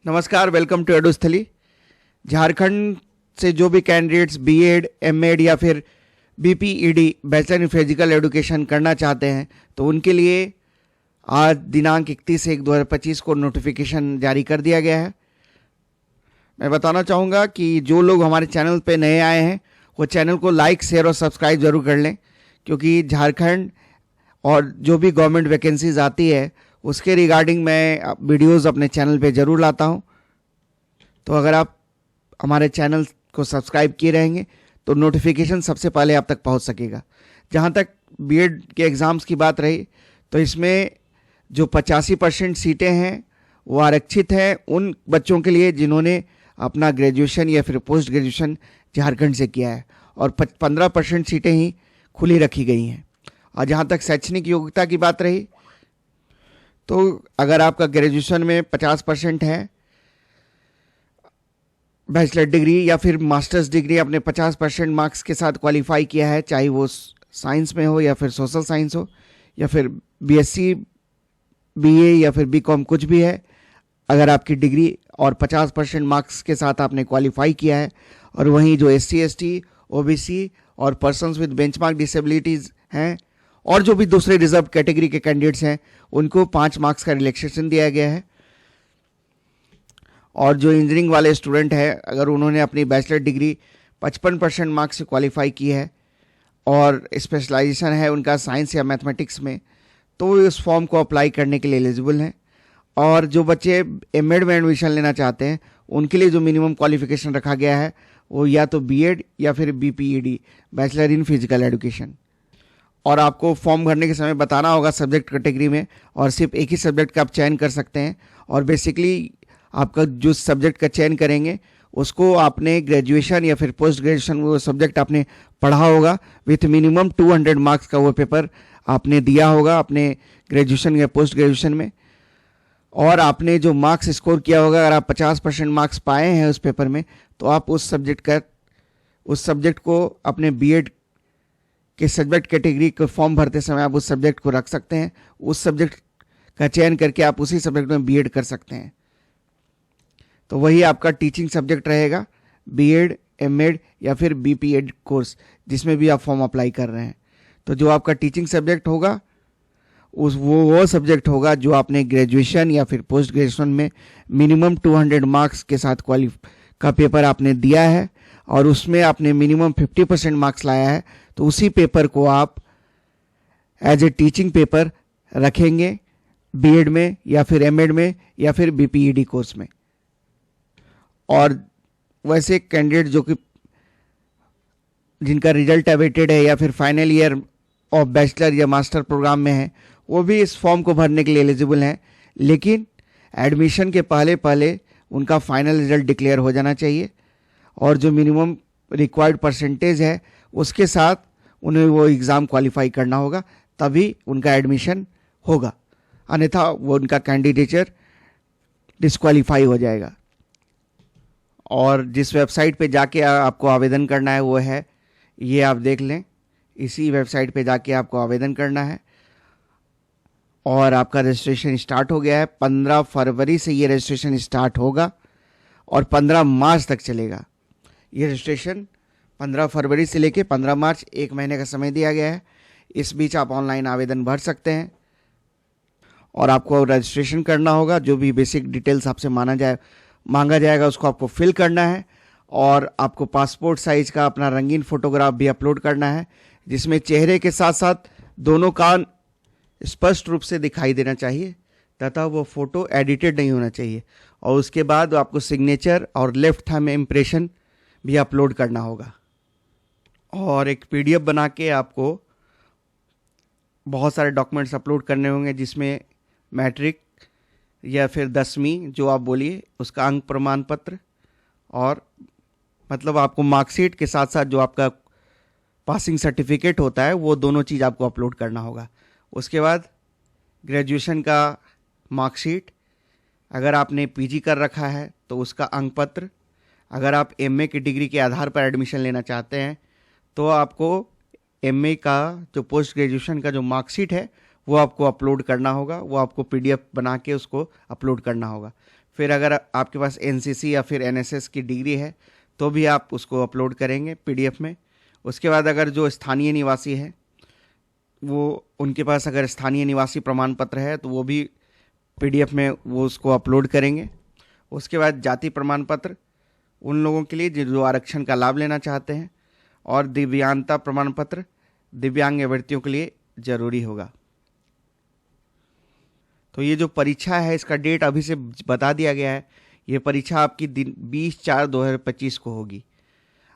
नमस्कार, welcome to एडुस्थली। Jharkhand से जो भी कैंडिडेट्स बीएड, एमएड या फिर बीपीईडी बैचलर इन फिजिकल एजुकेशन करना चाहते हैं तो उनके लिए आज दिनांक 31/1/2025 को नोटिफिकेशन जारी कर दिया गया है। मैं बताना चाहूँगा कि जो लोग हमारे चैनल पे नए आए हैं वो चैनल को लाइक, शेयर और सब्सक्राइब जरूर कर लें, क्योंकि झारखंड और जो भी गवर्नमेंट वैकेंसीज आती है उसके रिगार्डिंग मैं वीडियोस अपने चैनल पे ज़रूर लाता हूं। तो अगर आप हमारे चैनल को सब्सक्राइब किए रहेंगे तो नोटिफिकेशन सबसे पहले आप तक पहुंच सकेगा। जहां तक बीएड के एग्ज़ाम्स की बात रही तो इसमें जो 85% सीटें हैं वो आरक्षित हैं उन बच्चों के लिए जिन्होंने अपना ग्रेजुएशन या फिर पोस्ट ग्रेजुएशन झारखंड से किया है, और 15% सीटें ही खुली रखी गई हैं। और जहाँ तक शैक्षणिक योग्यता की बात रही तो अगर आपका ग्रेजुएशन में 50% है, बैचलर डिग्री या फिर मास्टर्स डिग्री अपने 50% मार्क्स के साथ क्वालिफाई किया है, चाहे वो साइंस में हो या फिर सोशल साइंस हो या फिर बीएससी, बीए या फिर बीकॉम, कुछ भी है, अगर आपकी डिग्री और 50% मार्क्स के साथ आपने क्वालिफाई किया है, और वहीं जो एससी, एसटी, ओबीसी और पर्सन्स विद बेंचमार्क डिसेबिलिटीज़ हैं और जो भी दूसरे रिजर्व कैटेगरी के कैंडिडेट्स हैं उनको 5 मार्क्स का रिलैक्सेशन दिया गया है। और जो इंजीनियरिंग वाले स्टूडेंट हैं अगर उन्होंने अपनी बैचलर डिग्री 55% मार्क्स से क्वालिफाई की है और स्पेशलाइजेशन है उनका साइंस या मैथमेटिक्स में, तो वो इस फॉर्म को अप्लाई करने के लिए एलिजिबल हैं। और जो बच्चे एमएड में एडमिशन लेना चाहते हैं उनके लिए जो मिनिमम क्वालिफिकेशन रखा गया है वो या तो बीएड या फिर बीपीईडी, बैचलर इन फिजिकल एजुकेशन। और आपको फॉर्म भरने के समय बताना होगा सब्जेक्ट कैटेगरी में, और सिर्फ एक ही सब्जेक्ट का आप चयन कर सकते हैं। और बेसिकली आपका जो सब्जेक्ट का चयन करेंगे उसको आपने ग्रेजुएशन या फिर पोस्ट ग्रेजुएशन वो सब्जेक्ट आपने पढ़ा होगा विथ मिनिमम 200 मार्क्स का वो पेपर आपने दिया होगा अपने ग्रेजुएशन या पोस्ट ग्रेजुएशन में। और आपने जो मार्क्स स्कोर किया होगा, अगर आप 50% मार्क्स पाए हैं उस पेपर में तो आप उस सब्जेक्ट को अपने बीएड के सब्जेक्ट कैटेगरी को फॉर्म भरते समय आप उस सब्जेक्ट को रख सकते हैं। उस सब्जेक्ट का चयन करके आप उसी सब्जेक्ट में बीएड कर सकते हैं। तो वही आपका टीचिंग सब्जेक्ट रहेगा, बीएड, एमएड या फिर बीपीएड कोर्स जिसमें भी आप फॉर्म अप्लाई कर रहे हैं। तो जो आपका टीचिंग सब्जेक्ट होगा वो सब्जेक्ट होगा जो आपने ग्रेजुएशन या फिर पोस्ट ग्रेजुएशन में मिनिमम 200 मार्क्स के साथ का पेपर आपने दिया है और उसमें आपने मिनिमम 50% मार्क्स लाया है, तो उसी पेपर को आप एज ए टीचिंग पेपर रखेंगे बीएड में या फिर एमएड में या फिर बीपीईडी कोर्स में। और वैसे कैंडिडेट जो कि जिनका रिजल्ट अवेटेड है या फिर फाइनल ईयर ऑफ बैचलर या मास्टर प्रोग्राम में है वो भी इस फॉर्म को भरने के लिए एलिजिबल हैं, लेकिन एडमिशन के पहले उनका फाइनल रिजल्ट डिक्लेयर हो जाना चाहिए और जो मिनिमम रिक्वायर्ड परसेंटेज है उसके साथ उन्हें वो एग्ज़ाम क्वालिफाई करना होगा, तभी उनका एडमिशन होगा, अन्यथा वो उनका कैंडिडेचर डिस्क्वालीफाई हो जाएगा। और जिस वेबसाइट पे जाके आपको आवेदन करना है वो है, ये आप देख लें, इसी वेबसाइट पे जाके आपको आवेदन करना है। और आपका रजिस्ट्रेशन स्टार्ट हो गया है, 15 फरवरी से ये रजिस्ट्रेशन स्टार्ट होगा और 15 मार्च तक चलेगा। ये रजिस्ट्रेशन 15 फरवरी से लेके 15 मार्च, 1 महीने का समय दिया गया है। इस बीच आप ऑनलाइन आवेदन भर सकते हैं और आपको रजिस्ट्रेशन करना होगा। जो भी बेसिक डिटेल्स आपसे मांगा जाएगा उसको आपको फिल करना है और आपको पासपोर्ट साइज का अपना रंगीन फोटोग्राफ भी अपलोड करना है, जिसमें चेहरे के साथ साथ दोनों कान स्पष्ट रूप से दिखाई देना चाहिए तथा वो फोटो एडिटेड नहीं होना चाहिए। और उसके बाद आपको सिग्नेचर और लेफ्ट थंब इम्प्रेशन भी अपलोड करना होगा। और एक पीडीएफ बना के आपको बहुत सारे डॉक्यूमेंट्स अपलोड करने होंगे, जिसमें मैट्रिक या फिर 10वीं जो आप बोलिए उसका अंक प्रमाण पत्र, और मतलब आपको मार्कशीट के साथ साथ जो आपका पासिंग सर्टिफिकेट होता है वो दोनों चीज़ आपको अपलोड करना होगा। उसके बाद ग्रेजुएशन का मार्कशीट, अगर आपने पीजी कर रखा है तो उसका अंक पत्र, अगर आप एमए की डिग्री के आधार पर एडमिशन लेना चाहते हैं तो आपको एमए का जो पोस्ट ग्रेजुएशन का जो मार्कशीट है वो आपको अपलोड करना होगा, वो आपको पीडीएफ बना के उसको अपलोड करना होगा। फिर अगर आपके पास एनसीसी या फिर एनएसएस की डिग्री है तो भी आप उसको अपलोड करेंगे पीडीएफ में। उसके बाद अगर जो स्थानीय निवासी है वो उनके पास अगर स्थानीय निवासी प्रमाण पत्र है तो वो भी पीडीएफ में वो उसको अपलोड करेंगे। उसके बाद जाति प्रमाण पत्र उन लोगों के लिए जो आरक्षण का लाभ लेना चाहते हैं, और दिव्यांगता प्रमाण पत्र दिव्यांग अभ्यर्थियों के लिए जरूरी होगा। तो ये जो परीक्षा है इसका डेट अभी से बता दिया गया है। ये परीक्षा आपकी 20/4/2025 को होगी।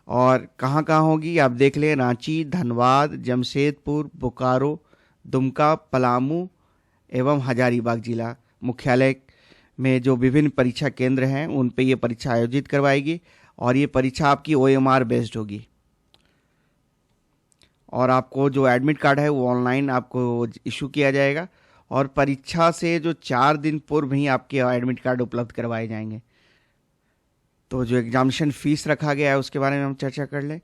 और कहाँ कहाँ होगी आप देख लें, रांची, धनबाद, जमशेदपुर, बोकारो, दुमका, पलामू एवं हजारीबाग जिला मुख्यालय में जो विभिन्न परीक्षा केंद्र हैं उन पे ये परीक्षा आयोजित करवाएगी। और ये परीक्षा आपकी OMR बेस्ड होगी। और आपको जो एडमिट कार्ड है वो ऑनलाइन आपको इशू किया जाएगा, और परीक्षा से जो 4 दिन पूर्व ही आपके एडमिट कार्ड उपलब्ध करवाए जाएंगे। तो जो एग्जामिनेशन फीस रखा गया है उसके बारे में हम चर्चा कर लें।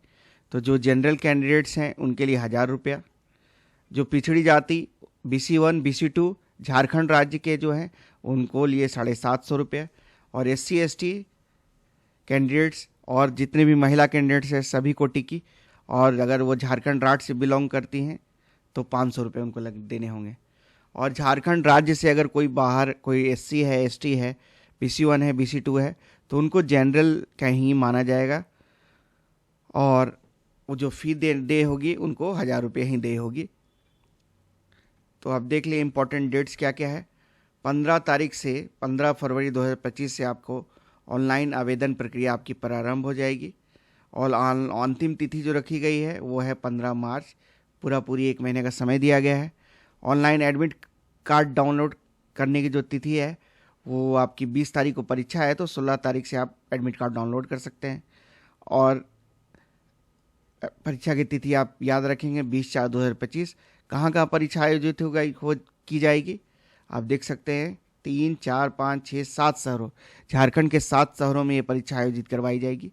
तो जो जनरल कैंडिडेट्स हैं उनके लिए 1000 रुपया, जो पिछड़ी जाति BC1 BC2 झारखंड राज्य के जो हैं उनको लिए 750 रुपये, और SC ST कैंडिडेट्स और जितने भी महिला कैंडिडेट्स हैं सभी कोटि की, और अगर वो झारखंड राज्य से बिलोंग करती हैं तो 500 रुपये उनको देने होंगे। और झारखंड राज्य से अगर कोई बाहर कोई SC है ST है BC1 है BC2 है तो उनको जनरल का ही माना जाएगा, और वो जो फी दे होगी उनको 1000 रुपये ही दे होगी। तो आप देख लिए इम्पोर्टेंट डेट्स क्या क्या है। 15 तारीख से 15 फरवरी 2025 से आपको ऑनलाइन आवेदन प्रक्रिया आपकी प्रारंभ हो जाएगी, और अंतिम तिथि जो रखी गई है वो है 15 मार्च। पूरी 1 महीने का समय दिया गया है। ऑनलाइन एडमिट कार्ड डाउनलोड करने की जो तिथि है वो आपकी 20 तारीख को परीक्षा है, तो 16 तारीख से आप एडमिट कार्ड डाउनलोड कर सकते हैं। और परीक्षा की तिथि आप याद रखेंगे 20/4/2025। कहाँ कहाँ परीक्षा आयोजित की जाएगी आप देख सकते हैं, 3, 4, 5, 6, 7 शहरों, झारखंड के 7 शहरों में ये परीक्षा आयोजित करवाई जाएगी।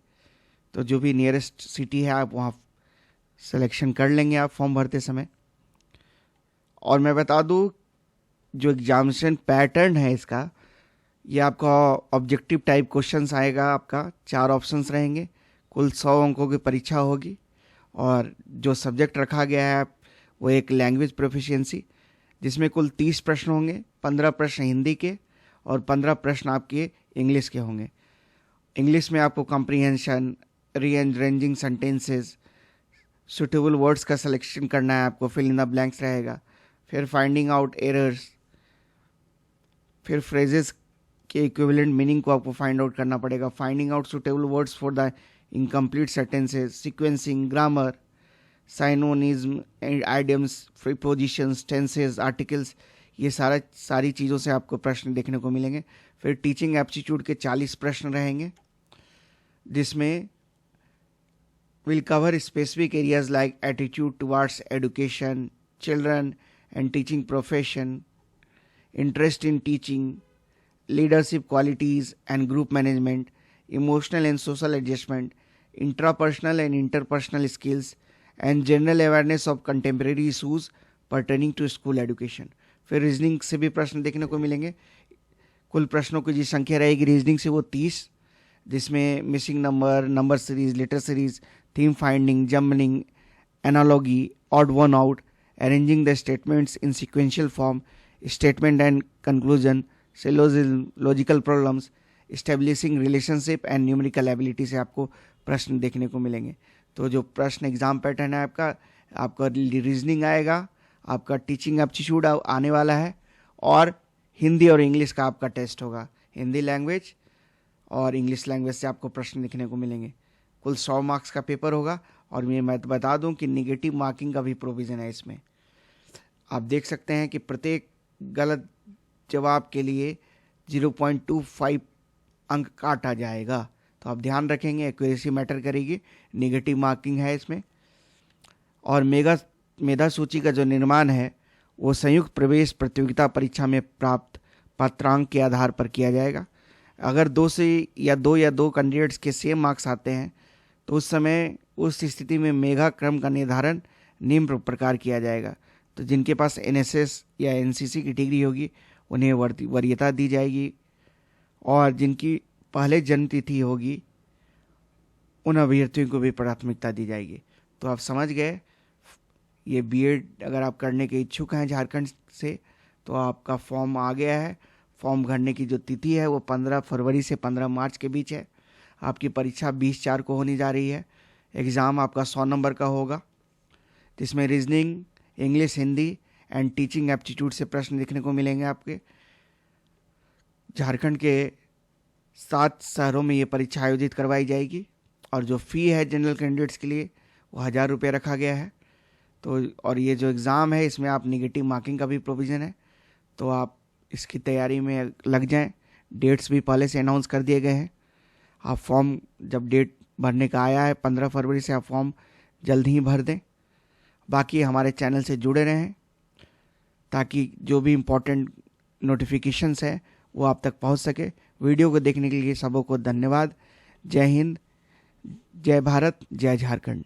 तो जो भी नियरेस्ट सिटी है आप वहाँ सिलेक्शन कर लेंगे आप फॉर्म भरते समय। और मैं बता दूँ जो एग्जामिनेशन पैटर्न है इसका, ये आपका ऑब्जेक्टिव टाइप क्वेश्चंस आएगा। आपका 4 ऑप्शंस रहेंगे, कुल 100 अंकों की परीक्षा होगी। और जो सब्जेक्ट रखा गया है वो एक लैंग्वेज प्रोफिशिएंसी, जिसमें कुल 30 प्रश्न होंगे। 15 प्रश्न हिंदी के और 15 प्रश्न आपके इंग्लिश के होंगे। इंग्लिश में आपको comprehension, rearranging sentences, suitable words का सिलेक्शन करना है आपको, फिल इन द ब्लैंक्स रहेगा। फिर फाइंडिंग आउट एरर्स, फिर फ्रेजेस के इक्विवेलेंट मीनिंग को आपको फाइंड आउट करना पड़ेगा। Finding out suitable words for the incomplete sentences, sequencing, grammar, synonyms, idioms, prepositions, tenses, articles, ये सारी चीज़ों से आपको प्रश्न देखने को मिलेंगे। फिर टीचिंग एप्टीट्यूड के 40 प्रश्न रहेंगे, जिसमें will cover specific areas like attitude towards education, children and teaching profession, interest in teaching, leadership qualities and group management, emotional and social adjustment, intrapersonal and interpersonal skills, and general awareness of contemporary issues pertaining to school education. फिर reasoning से भी प्रश्न देखने को मिलेंगे। कुल प्रश्नों की जो संख्या रहेगी रीजनिंग से वो 30, जिसमें missing number, number series, letter series, theme finding, jumbling, analogy, odd one out, arranging the statements in sequential form, statement and conclusion, syllogism, logical problems, establishing relationship and numerical ability से आपको प्रश्न देखने को मिलेंगे। तो जो प्रश्न एग्जाम पैटर्न है आपका रीजनिंग आएगा, आपका टीचिंग एप्टीट्यूड आने वाला है, और हिंदी और इंग्लिश का आपका टेस्ट होगा। हिंदी लैंग्वेज और इंग्लिश लैंग्वेज से आपको प्रश्न देखने को मिलेंगे। कुल 100 मार्क्स का पेपर होगा। और मैं बता दूं कि निगेटिव मार्किंग का भी प्रोविज़न है इसमें। आप देख सकते हैं कि प्रत्येक गलत जवाब के लिए 0.25 अंक काटा जाएगा। तो आप ध्यान रखेंगे, एक्यूरेसी मैटर करेगी, नेगेटिव मार्किंग है इसमें। और मेधा सूची का जो निर्माण है वो संयुक्त प्रवेश प्रतियोगिता परीक्षा में प्राप्त पात्रांक के आधार पर किया जाएगा। अगर 2 या 2 कैंडिडेट्स के सेम मार्क्स आते हैं तो उस स्थिति में मेगा क्रम का निर्धारण निम्न प्रकार किया जाएगा। तो जिनके पास NSS या NCC की डिग्री होगी उन्हें वरीयता दी जाएगी, और जिनकी पहले जन्म तिथि होगी उन अभ्यर्थियों को भी प्राथमिकता दी जाएगी। तो आप समझ गए, ये बीएड अगर आप करने के इच्छुक हैं झारखंड से तो आपका फॉर्म आ गया है। फॉर्म भरने की जो तिथि है वो 15 फरवरी से 15 मार्च के बीच है। आपकी परीक्षा 20/4 को होने जा रही है। एग्ज़ाम आपका 100 नंबर का होगा, जिसमें reasoning, English, Hindi and teaching aptitude से प्रश्न लिखने को मिलेंगे आपके। झारखंड के 7 शहरों में ये परीक्षा आयोजित करवाई जाएगी और जो फ़ी है जनरल कैंडिडेट्स के लिए वो 1000 रुपये रखा गया है। तो और ये जो एग्ज़ाम है इसमें आप निगेटिव मार्किंग का भी प्रोविज़न है, तो आप इसकी तैयारी में लग जाएं। डेट्स भी पहले से अनाउंस कर दिए गए हैं। आप फॉर्म जब डेट भरने का आया है 15 फरवरी से, आप फॉर्म जल्द ही भर दें। बाकी हमारे चैनल से जुड़े रहें ताकि जो भी इम्पोर्टेंट नोटिफिकेशंस है वो आप तक पहुंच सके। वीडियो को देखने के लिए सबों को धन्यवाद। जय हिंद, जय भारत, जय झारखंड।